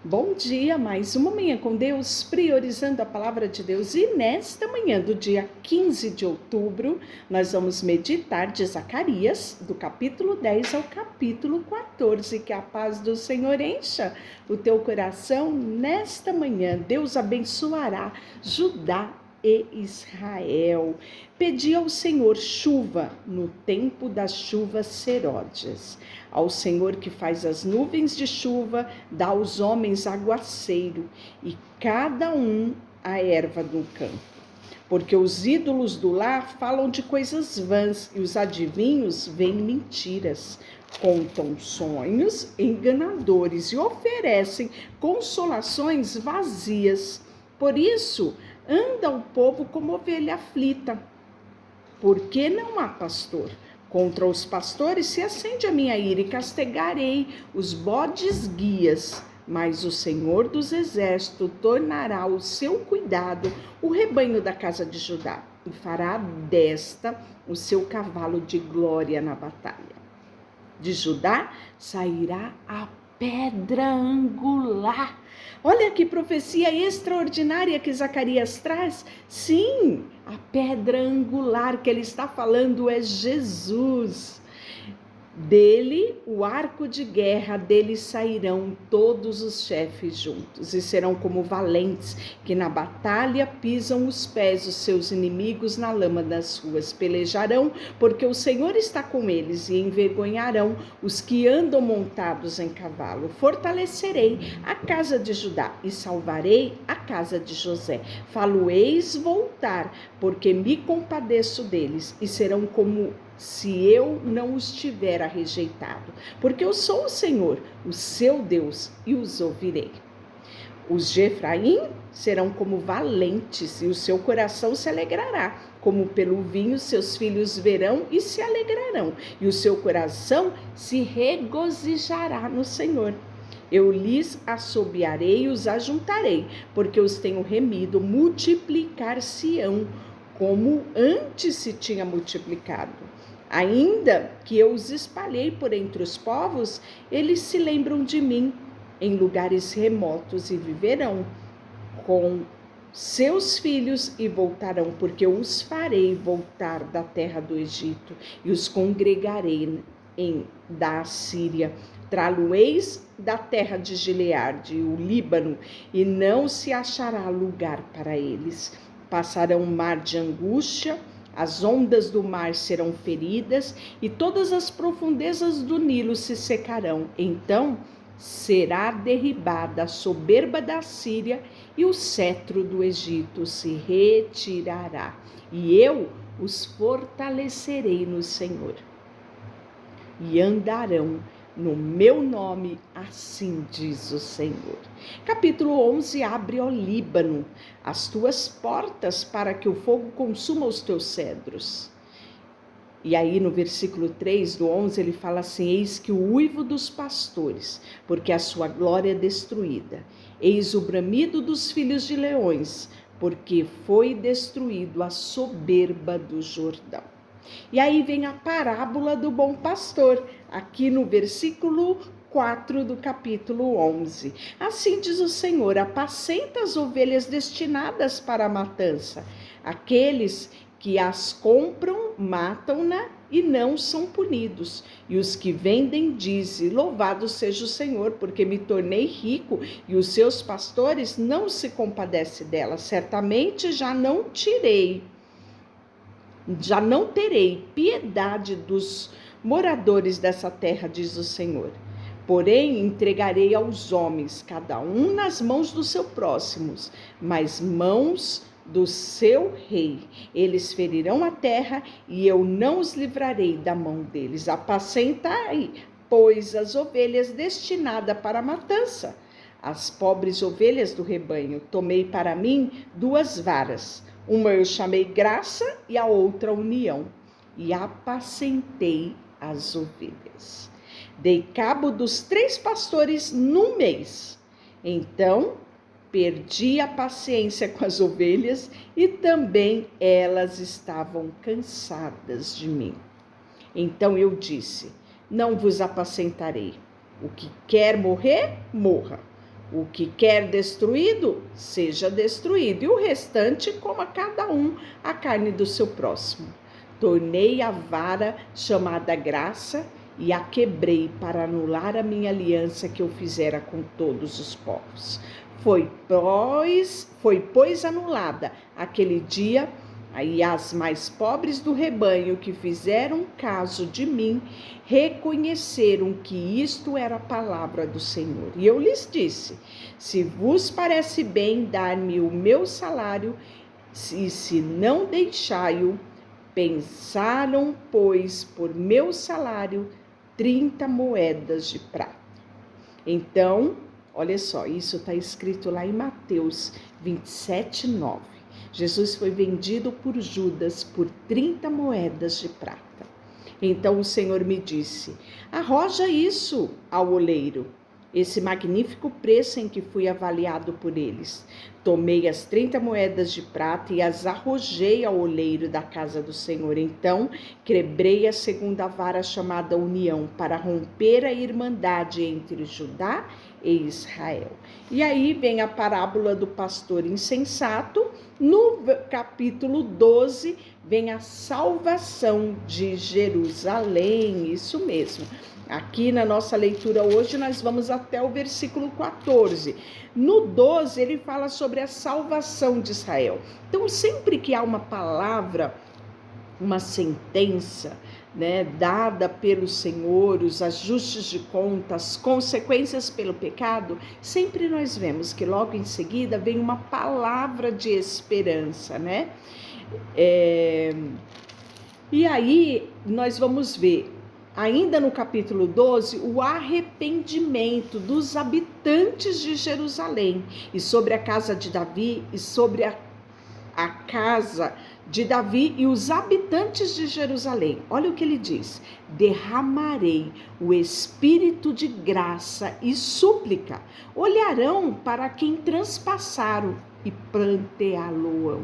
Bom dia, mais uma manhã com Deus, priorizando a palavra de Deus. E nesta manhã do dia 15 de outubro, nós vamos meditar de Zacarias, do capítulo 10 ao capítulo 14. Que a paz do Senhor encha o teu coração nesta manhã. Deus abençoará Judá e Israel. Pedi ao Senhor chuva no tempo das chuvas serôdias. Ao Senhor que faz as nuvens de chuva, dá aos homens aguaceiro, e cada um a erva do campo. Porque os ídolos do lar falam de coisas vãs, e os adivinhos veem mentiras. Contam sonhos enganadores e oferecem consolações vazias. Por isso, anda o povo como ovelha aflita, porque não há pastor. Contra os pastores se acende a minha ira, e castigarei os bodes guias. Mas o Senhor dos Exércitos tornará ao seu cuidado o rebanho da casa de Judá, e fará desta o seu cavalo de glória na batalha. De Judá sairá a pedra angular. Olha que profecia extraordinária que Zacarias traz. Sim, a pedra angular que ele está falando é Jesus. Dele, o arco de guerra, dele sairão todos os chefes juntos, e serão como valentes, que na batalha pisam os pés os seus inimigos na lama das ruas. Pelejarão, porque o Senhor está com eles, e envergonharão os que andam montados em cavalo. Fortalecerei a casa de Judá, e salvarei a casa de José. Falo-eis voltar, porque me compadeço deles, e serão como se eu não os tivera rejeitado, porque eu sou o Senhor, o seu Deus, e os ouvirei. Os de Efraim serão como valentes, e o seu coração se alegrará, como pelo vinho seus filhos verão e se alegrarão, e o seu coração se regozijará no Senhor. Eu lhes assobiarei e os ajuntarei, porque os tenho remido, multiplicar-se-ão, como antes se tinha multiplicado. Ainda que eu os espalhei por entre os povos, eles se lembram de mim em lugares remotos e viverão com seus filhos e voltarão, porque eu os farei voltar da terra do Egito e os congregarei da Assíria. Trá-lo-eis da terra de Gileade, o Líbano, e não se achará lugar para eles. Passarão um mar de angústia, as ondas do mar serão feridas, e todas as profundezas do Nilo se secarão. Então será derribada a soberba da Síria, e o cetro do Egito se retirará. E eu os fortalecerei no Senhor, e andarão no meu nome, assim diz o Senhor. Capítulo 11, abre, ó Líbano, as tuas portas para que o fogo consuma os teus cedros. E aí no versículo 3 do 11 ele fala assim: eis que o uivo dos pastores, porque a sua glória é destruída. Eis o bramido dos filhos de leões, porque foi destruído a soberba do Jordão. E aí vem a parábola do bom pastor, aqui no versículo 4 do capítulo 11. Assim diz o Senhor: apacenta as ovelhas destinadas para a matança. Aqueles que as compram, matam-na e não são punidos. E os que vendem dizem: louvado seja o Senhor, porque me tornei rico, e os seus pastores não se compadecem dela. Certamente já não terei piedade dos moradores dessa terra, diz o Senhor. Porém, entregarei aos homens, cada um nas mãos do seu próximo, mas mãos do seu rei. Eles ferirão a terra, e eu não os livrarei da mão deles. Apacentai, pois, as ovelhas destinadas para a matança, as pobres ovelhas do rebanho. Tomei para mim 2 varas. Uma eu chamei graça e a outra união, e apacentei as ovelhas. Dei cabo dos 3 pastores num mês. Então perdi a paciência com as ovelhas, e também elas estavam cansadas de mim. Então eu disse: não vos apacentarei. O que quer morrer, morra. O que quer destruído, seja destruído, e o restante coma cada um a carne do seu próximo. Tornei a vara chamada graça e a quebrei para anular a minha aliança que eu fizera com todos os povos. Foi, pois, anulada aquele dia, aí as mais pobres do rebanho que fizeram caso de mim, reconheceram que isto era a palavra do Senhor. E eu lhes disse: se vos parece bem dar-me o meu salário, e se não deixai-o, pensaram, pois, por meu salário 30 moedas de prata. Então, olha só, isso está escrito lá em Mateus 27, 9. Jesus foi vendido por Judas por 30 moedas de prata. Então o Senhor me disse: arroja isso ao oleiro, esse magnífico preço em que fui avaliado por eles. Tomei as 30 moedas de prata e as arrojei ao oleiro da casa do Senhor. Então quebrei a segunda vara chamada união, para romper a irmandade entre Judá e Israel. E aí vem a parábola do pastor insensato. No capítulo 12, vem a salvação de Jerusalém, isso mesmo. Aqui na nossa leitura hoje nós vamos até o versículo 14. No 12 ele fala sobre a salvação de Israel. Então sempre que há uma palavra, uma sentença, dada pelo Senhor, os ajustes de contas, consequências pelo pecado, sempre nós vemos que logo em seguida vem uma palavra de esperança, E aí nós vamos ver, ainda no capítulo 12, o arrependimento dos habitantes de Jerusalém, e sobre a casa de Davi, e sobre a casa de Davi e os habitantes de Jerusalém. Olha o que ele diz: derramarei o espírito de graça e súplica, olharão para quem transpassaram e planteá-lo-ão.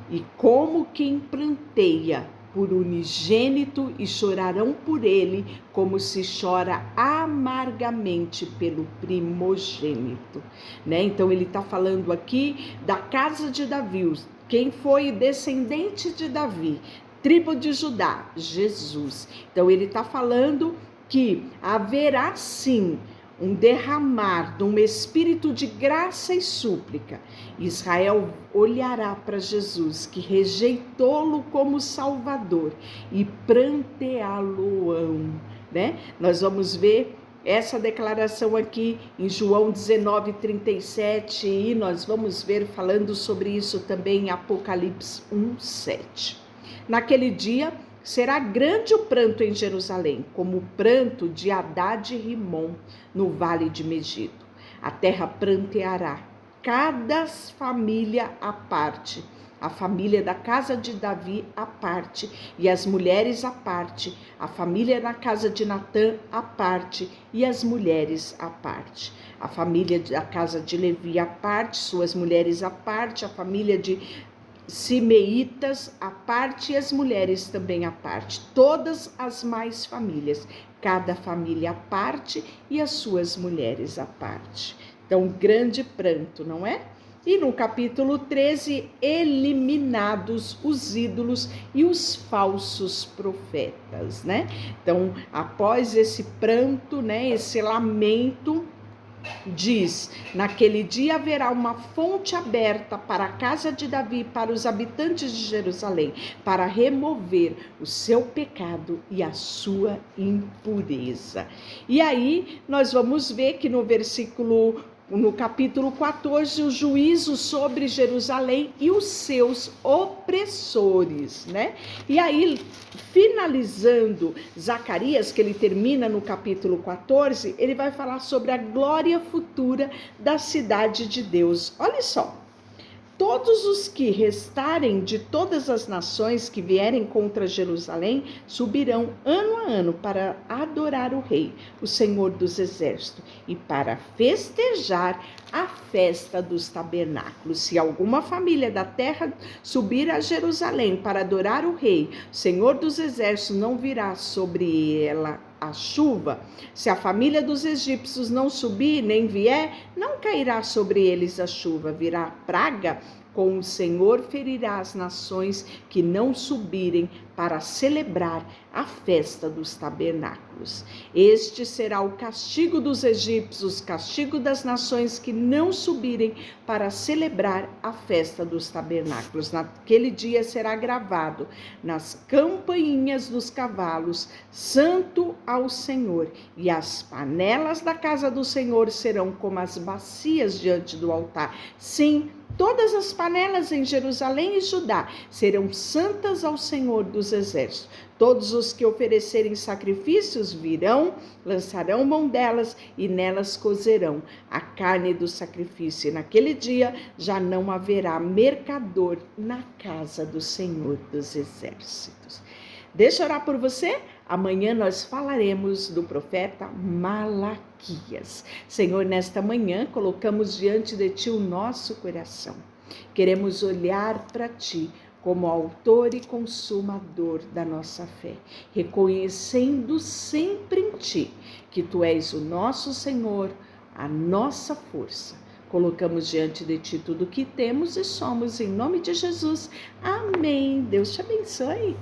E como quem planteia por unigênito, e chorarão por ele, como se chora amargamente pelo primogênito. Então ele está falando aqui da casa de Davi. Quem foi descendente de Davi? Tribo de Judá, Jesus. Então ele está falando que haverá sim um derramar de um espírito de graça e súplica. Israel olhará para Jesus, que rejeitou-lo como Salvador, e pranteá-lo-ão. Nós vamos ver essa declaração aqui em João 19:37, e nós vamos ver falando sobre isso também em Apocalipse 1:7. Naquele dia será grande o pranto em Jerusalém, como o pranto de Hadad e Rimom no vale de Megido. A terra pranteará, cada família à parte, a família da casa de Davi à parte, e as mulheres à parte, a família da casa de Natã à parte, e as mulheres à parte, a família da casa de Levi à parte, suas mulheres à parte, a família de Simeitas à parte, e as mulheres também à parte, todas as mais famílias, cada família à parte e as suas mulheres à parte. Então, grande pranto, não é? E no capítulo 13, eliminados os ídolos e os falsos profetas, Então, após esse pranto, esse lamento, diz: naquele dia haverá uma fonte aberta para a casa de Davi, para os habitantes de Jerusalém, para remover o seu pecado e a sua impureza. E aí nós vamos ver que no capítulo 14, o juízo sobre Jerusalém e os seus opressores, E aí, finalizando Zacarias, que ele termina no capítulo 14, ele vai falar sobre a glória futura da cidade de Deus. Olha só: todos os que restarem de todas as nações que vierem contra Jerusalém subirão ano a ano para adorar o Rei, o Senhor dos Exércitos, e para festejar a festa dos tabernáculos. Se alguma família da terra subir a Jerusalém para adorar o Rei, o Senhor dos Exércitos, não virá sobre ela a chuva. Se a família dos egípcios não subir nem vier, não cairá sobre eles a chuva, virá praga. Com o Senhor ferirá as nações que não subirem para celebrar a festa dos tabernáculos. Este será o castigo dos egípcios, castigo das nações que não subirem para celebrar a festa dos tabernáculos. Naquele dia será gravado nas campainhas dos cavalos: Santo ao Senhor. E as panelas da casa do Senhor serão como as bacias diante do altar. Sim, todas as panelas em Jerusalém e Judá serão santas ao Senhor dos Exércitos. Todos os que oferecerem sacrifícios virão, lançarão mão delas e nelas cozerão a carne do sacrifício. E naquele dia já não haverá mercador na casa do Senhor dos Exércitos. Deixa eu orar por você. Amanhã nós falaremos do profeta Malaquias. Senhor, nesta manhã colocamos diante de Ti o nosso coração. Queremos olhar para Ti como autor e consumador da nossa fé, reconhecendo sempre em Ti que Tu és o nosso Senhor, a nossa força. Colocamos diante de Ti tudo o que temos e somos, em nome de Jesus. Amém. Deus te abençoe.